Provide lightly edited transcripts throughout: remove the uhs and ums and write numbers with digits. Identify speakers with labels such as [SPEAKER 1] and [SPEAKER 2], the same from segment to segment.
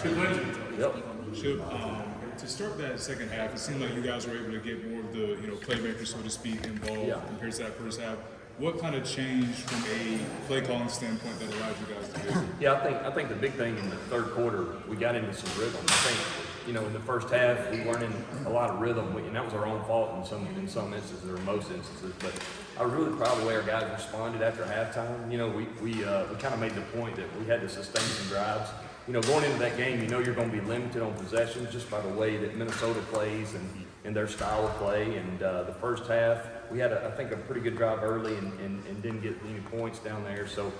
[SPEAKER 1] Yep.
[SPEAKER 2] Chip, to start that second half, it seemed like you guys were able to get more of the playmakers, so to speak, involved compared to that first half. What kind of changed from a play calling standpoint that allowed you guys to do it?
[SPEAKER 1] Yeah, I think the big thing in the third quarter, we got into some rhythm. I think, in the first half, we weren't in a lot of rhythm, and that was our own fault in some instances, or most instances. But I was really proud of the way our guys responded after halftime. We kind of made the point that we had to sustain some drives. Going into that game, you're going to be limited on possessions just by the way that Minnesota plays and their style of play. And the first half, we had, I think, a pretty good drive early and didn't get any points down there. So,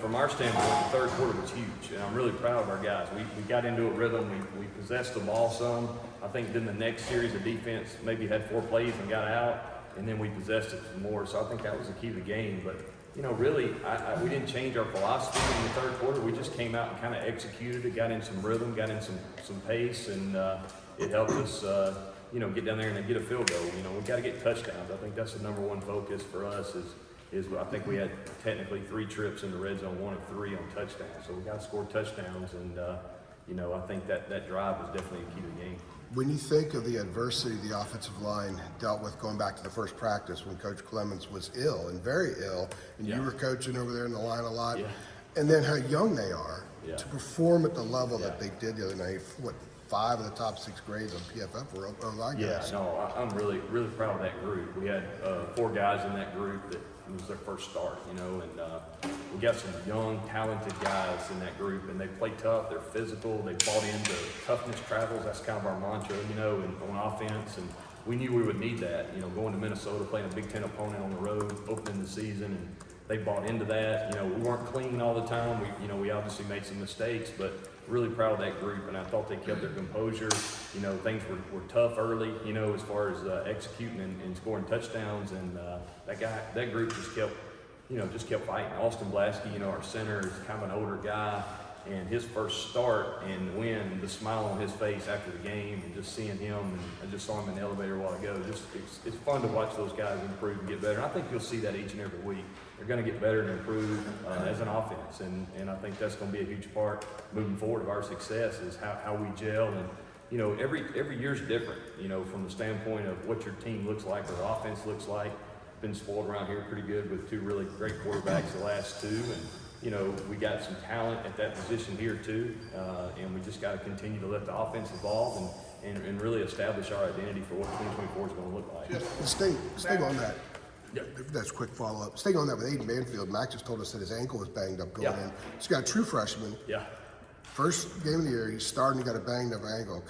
[SPEAKER 1] from our standpoint, the third quarter was huge, and I'm really proud of our guys. We got into a rhythm. We possessed the ball some. I think then the next series of defense maybe had 4 plays and got out, and then we possessed it some more. So I think that was the key to the game. But really, we didn't change our philosophy in the third quarter. We just came out and kind of executed it, got in some rhythm, got in some pace, and it helped us, get down there and get a field goal. We got to get touchdowns. I think that's the number one focus for us is I think we had technically 3 trips in the red zone, 1 of 3 on touchdowns. So we got to score touchdowns, and, I think that drive was definitely a key to the game.
[SPEAKER 3] When you think of the adversity the offensive line dealt with going back to the first practice when Coach Clemens was ill and very ill, and you were coaching over there in the line a lot, and then how young they are to perform at the level that they did the other night, 5 of the top 6 grades on PFF were O-line guys.
[SPEAKER 1] I'm really, really proud of that group. We had 4 guys in that group that it was their first start, and we got some young, talented guys in that group, and they play tough, they're physical, they bought into toughness travels. That's kind of our mantra, and on offense, and we knew we would need that, going to Minnesota, playing a Big Ten opponent on the road, opening the season, and they bought into that. We weren't clean all the time. We obviously made some mistakes, but really proud of that group, and I thought they kept their composure. Things were tough early, as far as executing and scoring touchdowns, and that group just kept fighting. Austin Blasky, our center, is kind of an older guy, and his first start and win, the smile on his face after the game, and just seeing him, and I just saw him in the elevator a while ago. It's fun to watch those guys improve and get better, and I think you'll see that each and every week. They're going to get better and improve as an offense, and I think that's going to be a huge part moving forward of our success is how we gel. And every year's different, from the standpoint of what your team looks like or offense looks like. Been spoiled around here pretty good with 2 really great quarterbacks the last 2, and we got some talent at that position here too, and we just got to continue to let the offense evolve and really establish our identity for what 2024 is going to look like.
[SPEAKER 3] Stay on that. That's a quick follow-up. Staying on that with Aiden Banfield, Mac just told us that his ankle was banged up going in. He's got a true freshman. First game of the year, he's starting, he got a banged up ankle.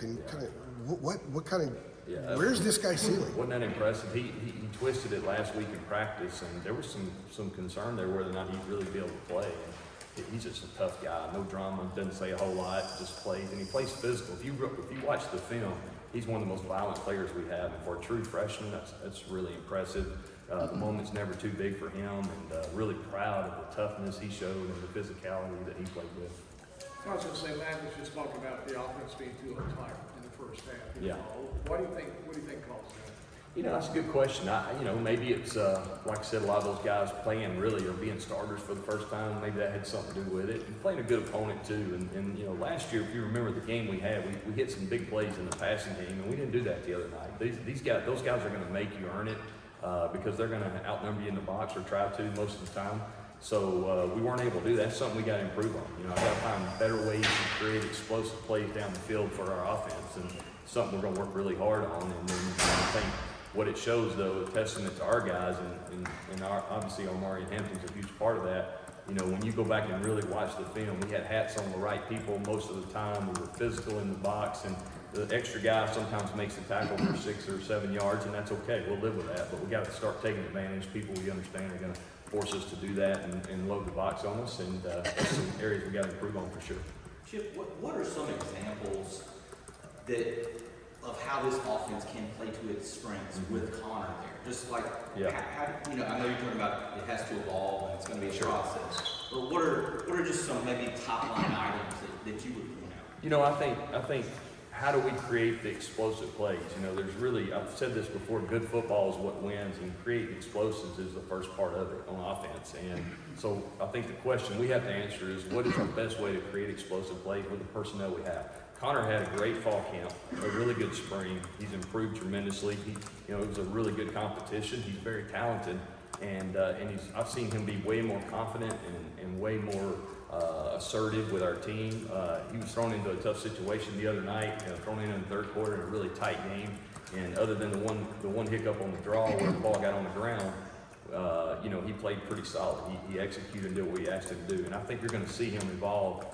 [SPEAKER 3] Where's this guy ceiling?
[SPEAKER 1] Wasn't that impressive? He twisted it last week in practice, and there was some concern there whether or not he'd really be able to play. And he's just a tough guy, no drama, doesn't say a whole lot, just plays, and he plays physical. If you watch the film, he's one of the most violent players we have, and for a true freshman, that's really impressive. The moment's never too big for him, and really proud of the toughness he showed and the physicality that he played with.
[SPEAKER 4] I was going to say, Matt was just talking about the offense being too tired in the first half. What do you think caused that?
[SPEAKER 1] That's a good question. Maybe it's like I said, a lot of those guys playing really or being starters for the first time. Maybe that had something to do with it. And playing a good opponent too. And last year, if you remember the game we had, we hit some big plays in the passing game, and we didn't do that the other night. Those guys are going to make you earn it. Because they're going to outnumber you in the box or try to most of the time. So we weren't able to do that. That's something we got to improve on. I got to find better ways to create explosive plays down the field for our offense, and something we're going to work really hard on. And then I think what it shows, though, a testament to our guys, and obviously Omari and Hampton's a huge part of that. When you go back and really watch the film, we had hats on the right people most of the time. We were physical in the box, and the extra guy sometimes makes a tackle for 6 or 7 yards, and that's okay. We'll live with that, but we got to start taking advantage. People we understand are going to force us to do that and load the box on us, and that's some areas we got to improve on for sure.
[SPEAKER 5] Chip, what are some examples of how this offense can play to its strengths with Connor there? Just like, how, I know you're talking about it has to evolve and it's going to be a process, but what are just some maybe top line items that you would point out?
[SPEAKER 1] I think how do we create the explosive plays? You know, there's really, I've said this before, good football is what wins, and creating explosives is the first part of it on offense. And so I think the question we have to answer is, what is our best way to create explosive plays with the personnel we have? Connor had a great fall camp, a really good spring. He's improved tremendously. It was a really good competition. He's very talented, and I've seen him be way more confident and way more assertive with our team. He was thrown into a tough situation the other night, thrown in the third quarter in a really tight game. And other than the one hiccup on the draw where the ball got on the ground, he played pretty solid. He executed and did what we asked him to do. And I think you're going to see him evolve.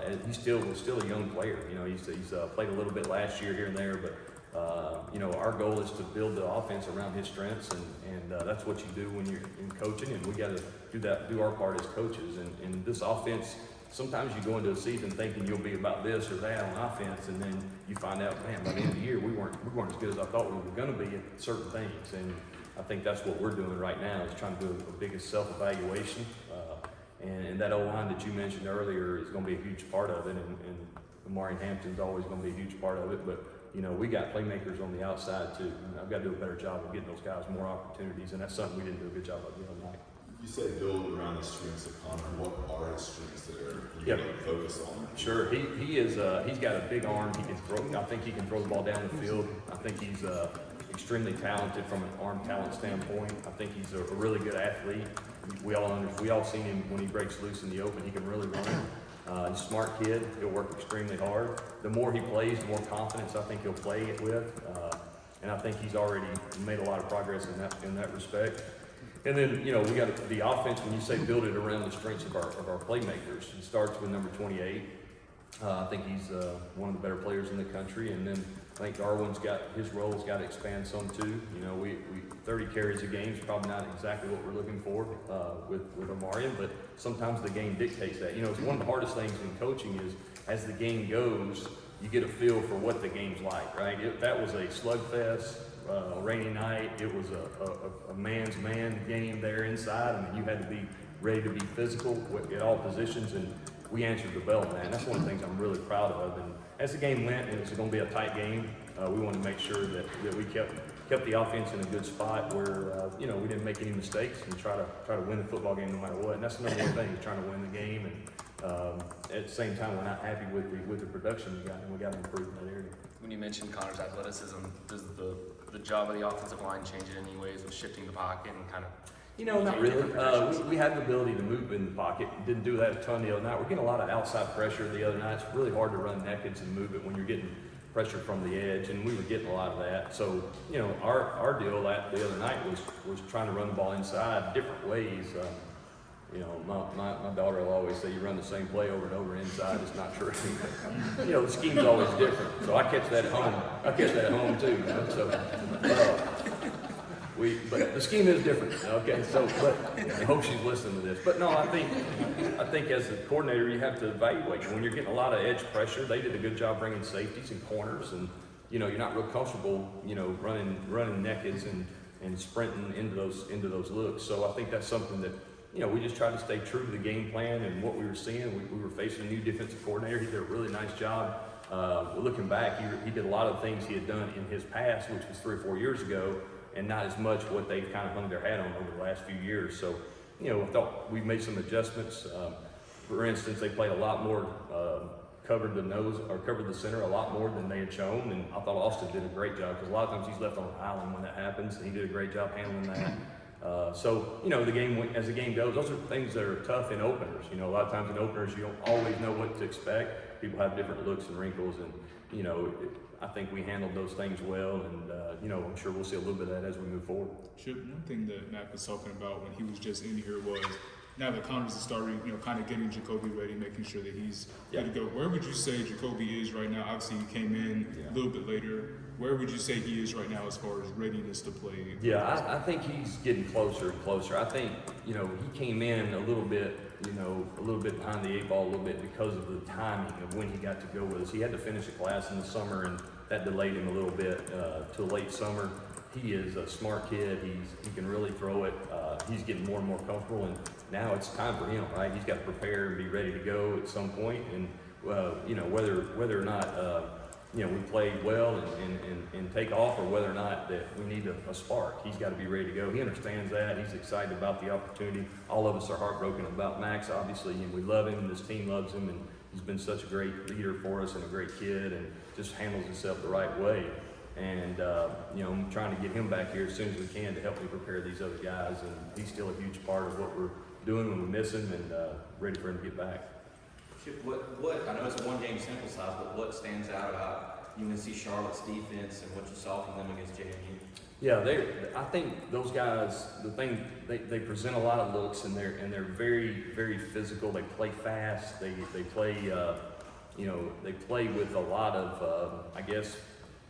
[SPEAKER 1] And he's still a young player. He's played a little bit last year here and there, but our goal is to build the offense around his strengths, and that's what you do when you're in coaching, and we got to do our part as coaches. And this offense, sometimes you go into a season thinking you'll be about this or that on offense, and then you find out, man, by the end of the year we weren't as good as I thought we were going to be at certain things. And I think that's what we're doing right now, is trying to do a biggest self-evaluation. And that O-line that you mentioned earlier is going to be a huge part of it, and Amari Hampton's always going to be a huge part of it. But we got playmakers on the outside too. I've got to do a better job of getting those guys more opportunities, and that's something we didn't do a good job of the other night.
[SPEAKER 6] You say build around the strengths of Connor. What are his strengths that you're going to focus on?
[SPEAKER 1] Sure, he's got a big arm. He can throw. I think he can throw the ball down the field. I think he's extremely talented from an arm talent standpoint. I think he's a really good athlete. We all seen him when he breaks loose in the open. He can really run. He's a smart kid. He'll work extremely hard. The more he plays, the more confidence I think he'll play it with. And I think he's already made a lot of progress in that respect. And then, we got the offense. When you say build it around the strengths of our playmakers, it starts with number 28. I think he's one of the better players in the country. And then I think Darwin's got his role's got to expand some too. We 30 carries a game is probably not exactly what we're looking for with Amarian, but sometimes the game dictates that. It's one of the hardest things in coaching is as the game goes, you get a feel for what the game's like, right? That was a slugfest, rainy night. It was a man's man game there inside. I mean, you had to be ready to be physical at all positions, and we answered the bell, man. That's one of the things I'm really proud of. And as the game went, and it's going to be a tight game, we wanted to make sure that we kept the offense in a good spot where we didn't make any mistakes and try to win the football game no matter what. And that's the number one thing, is trying to win the game. And at the same time, we're not happy with the production we got, and we got to improve in that area.
[SPEAKER 7] When you mentioned Connor's athleticism, does the job of the offensive line change in any ways with shifting the pocket and kind of?
[SPEAKER 1] Not really. We have the ability to move in the pocket. Didn't do that a ton the other night. We're getting a lot of outside pressure the other night. It's really hard to run nakeds and move it when you're getting pressure from the edge, and we were getting a lot of that. So, our deal the other night was trying to run the ball inside different ways. My daughter will always say, you run the same play over and over inside. It's not true. The scheme's always different. So I catch that at home. I catch that at home too. But the scheme is different. Okay, so but I hope she's listening to this. But no, I think as a coordinator, you have to evaluate. When you're getting a lot of edge pressure, they did a good job bringing safeties and corners, and you're not real comfortable, running nakeds and sprinting into those looks. So I think that's something that we just tried to stay true to the game plan and what we were seeing. We were facing a new defensive coordinator. He did a really nice job. Looking back, he did a lot of things he had done in his past, which was 3 or 4 years ago, and not as much what they've kind of hung their hat on over the last few years. So, I thought we made some adjustments. For instance, they played a lot more, covered the center a lot more than they had shown, and I thought Austin did a great job, because a lot of times he's left on an island when that happens, and he did a great job handling that. So, as the game goes, those are things that are tough in openers. A lot of times in openers, you don't always know what to expect. People have different looks and wrinkles, and, I think we handled those things well, and, I'm sure we'll see a little bit of that as we move forward.
[SPEAKER 2] Sure. One thing that Matt was talking about when he was just in here was, now that Connor's the starter, kind of getting Jacoby ready, making sure that he's ready to go. Where would you say Jacoby is right now? Obviously, he came in a little bit later. Where would you say he is right now as far as readiness to play?
[SPEAKER 1] Yeah, I think he's getting closer and closer. I think, he came in a little bit behind the 8 ball a little bit because of the timing of when he got to go with us. He had to finish a class in the summer, and that delayed him a little bit till late summer. He is a smart kid. He can really throw it. He's getting more and more comfortable, and now it's time for him, right? He's got to prepare and be ready to go at some point. And whether or not we play well and take off, or whether or not that we need a spark. He's got to be ready to go. He understands that. He's excited about the opportunity. All of us are heartbroken about Max, obviously, and we love him, and this team loves him, and he's been such a great leader for us and a great kid, and just handles himself the right way. And, I'm trying to get him back here as soon as we can to help me prepare these other guys, and he's still a huge part of what we're doing when we miss him, and ready for him to get back.
[SPEAKER 5] Chip, what, I know it's a one-game sample size, but what stands out about UNC Charlotte's defense and what you saw from them against JMU?
[SPEAKER 1] Yeah, I think those guys, they present a lot of looks, and they're very, very physical. They play fast. They play, they play with a lot of, I guess,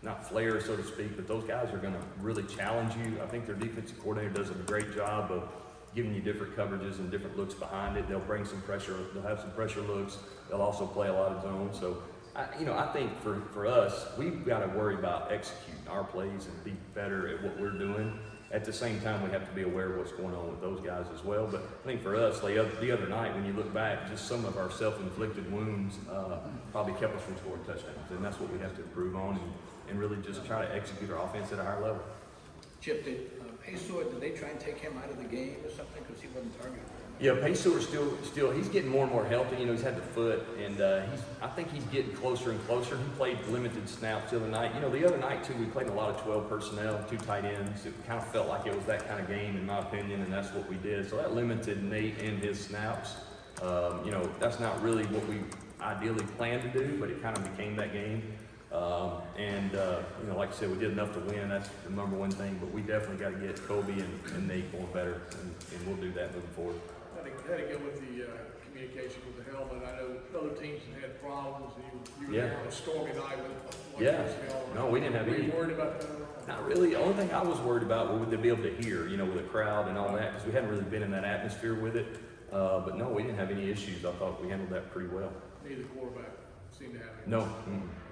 [SPEAKER 1] not flair, so to speak, but those guys are going to really challenge you. I think their defensive coordinator does a great job of giving you different coverages and different looks behind it. They'll bring some pressure. They'll have some pressure looks. They'll also play a lot of zone. So, I think for us, we've got to worry about executing our plays and be better at what we're doing. At the same time, we have to be aware of what's going on with those guys as well. But I think for us, the other night, when you look back, just some of our self-inflicted wounds probably kept us from scoring touchdowns. And that's what we have to improve on and really just try to execute our offense at a higher level.
[SPEAKER 8] Chip, did they try and take him out of the game or something because he wasn't targeted?
[SPEAKER 1] Yeah, Paysor's still he's getting more and more healthy. He's had the foot, and I think he's getting closer and closer. He played limited snaps the other night. The other night too, we played a lot of 12 personnel, 2 tight ends. It kind of felt like it was that kind of game, in my opinion, and that's what we did. So that limited Nate and his snaps. That's not really what we ideally planned to do, but it kind of became that game. Like I said, we did enough to win. That's the number one thing. But we definitely got to get Kobe and Nate more better, and we'll do that moving forward.
[SPEAKER 4] How to go with the communication with the helmet? I know other teams have had problems, and you were
[SPEAKER 1] Yeah.
[SPEAKER 4] on a stormy night with
[SPEAKER 1] Yeah.
[SPEAKER 4] the helmet.
[SPEAKER 1] No, we didn't have
[SPEAKER 4] Were
[SPEAKER 1] any.
[SPEAKER 4] you worried about that?
[SPEAKER 1] Not really. The only thing I was worried about was would they be able to hear, with the crowd and all that, because we hadn't really been in that atmosphere with it. But no, we didn't have any issues. I thought we handled that pretty well.
[SPEAKER 4] Neither quarterback seemed to have it.
[SPEAKER 1] No,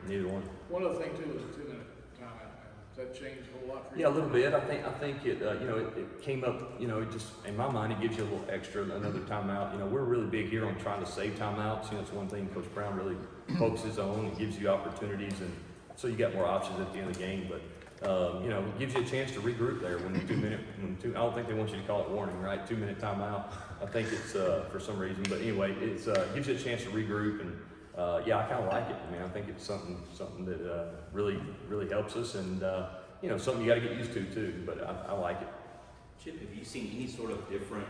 [SPEAKER 1] neither one.
[SPEAKER 4] One other thing too was a 2-minute timeout. Does that change a whole lot for you?
[SPEAKER 1] Yeah, a little bit. I think it, it came up, it just, in my mind, it gives you a little extra, another timeout. We're really big here on trying to save timeouts. It's one thing Coach Brown really focuses on and gives you opportunities, and so you got more options at the end of the game. But, it gives you a chance to regroup there when the 2 minute, I don't think they want you to call it warning, right? 2 minute timeout. I think it's, for some reason, but anyway, it's, gives you a chance to regroup, and, I kind of like it. I think it's something that really helps us, and something you got to get used to too. But I like it.
[SPEAKER 5] Chip, have you seen any sort of different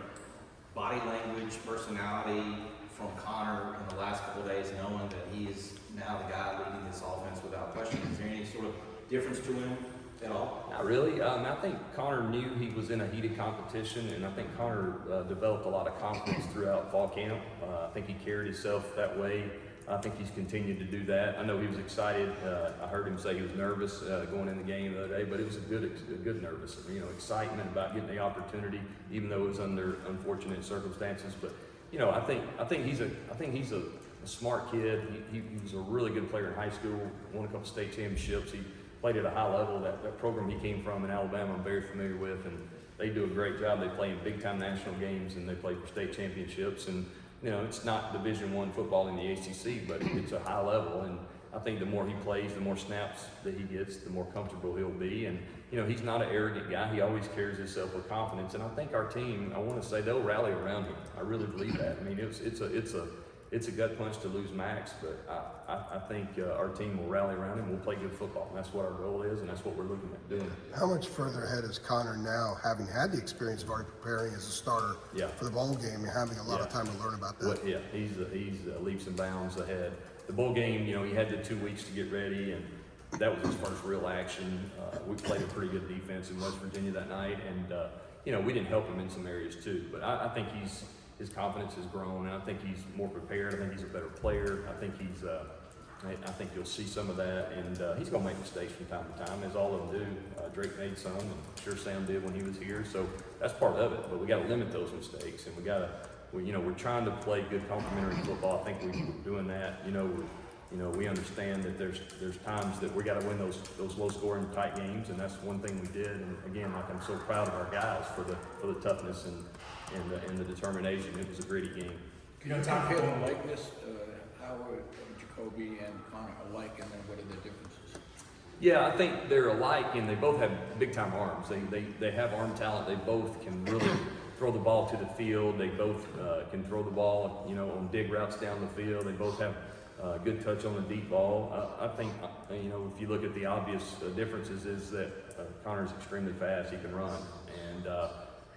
[SPEAKER 5] body language, personality from Connor in the last couple of days, knowing that he is now the guy leading this offense without question? Is there any sort of difference to him at all?
[SPEAKER 1] Not really. I think Connor knew he was in a heated competition, and I think Connor developed a lot of confidence throughout fall camp. I think he carried himself that way. I think he's continued to do that. I know he was excited. I heard him say he was nervous going in the game the other day, but it was a good nervous. Excitement about getting the opportunity, even though it was under unfortunate circumstances. But I think he's a smart kid. He was a really good player in high school. Won a couple state championships. He played at a high level. That program he came from in Alabama, I'm very familiar with, and they do a great job. They play in big time national games, and they play for state championships. And it's not Division I football in the ACC, but it's a high level, and I think the more he plays, the more snaps that he gets, the more comfortable he'll be. And he's not an arrogant guy. He always carries himself with confidence, and I think our team, I want to say, they'll rally around him. I really believe that. It's a gut punch to lose Max, but I think our team will rally around him. We'll play good football, and that's what our goal is, and that's what we're looking at doing.
[SPEAKER 3] How much further ahead is Connor now, having had the experience of already preparing as a starter for the bowl game and having a lot of time to learn about that?
[SPEAKER 1] Well, he's leaps and bounds ahead. The bowl game, he had the 2 weeks to get ready, and that was his first real action. We played a pretty good defense in West Virginia that night, and we didn't help him in some areas too. But I think his confidence has grown, and I think he's more prepared. I think he's a better player. I think you'll see some of that, and he's going to make mistakes from time to time, as all of them do. Drake made some, and I'm sure Sam did when he was here. So that's part of it. But we got to limit those mistakes, and we're trying to play good complementary football. I think we're doing that. We understand that there's times that we got to win those low scoring tight games, and that's one thing we did. And again, I'm so proud of our guys for the toughness and the determination. It was a gritty game.
[SPEAKER 8] Can you feel the likeness? How would you Jacoby and Connor alike, and then what are the differences?
[SPEAKER 1] Yeah, I think they're alike, and they both have big time arms. They have arm talent. They both can really throw the ball to the field. They both can throw the ball, you know, on dig routes down the field. They both have good touch on the deep ball. I think, you know, if you look at the obvious differences, is that Connor's extremely fast. He can run, and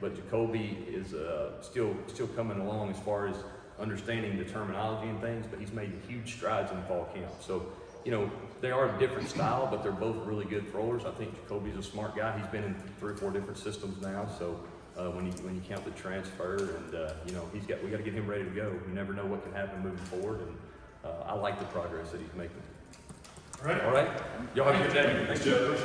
[SPEAKER 1] but Jacoby is still coming along as far as understanding the terminology and things. But he's made huge strides in fall camp. So, you know, they are a different style, but they're both really good throwers. I think Jacoby's a smart guy. He's been in 3 or 4 different systems now. So when you count the transfer, and you know, we got to get him ready to go. You never know what can happen moving forward, and I like the progress that he's making. All right. Y'all have a good day. Thanks, Joe.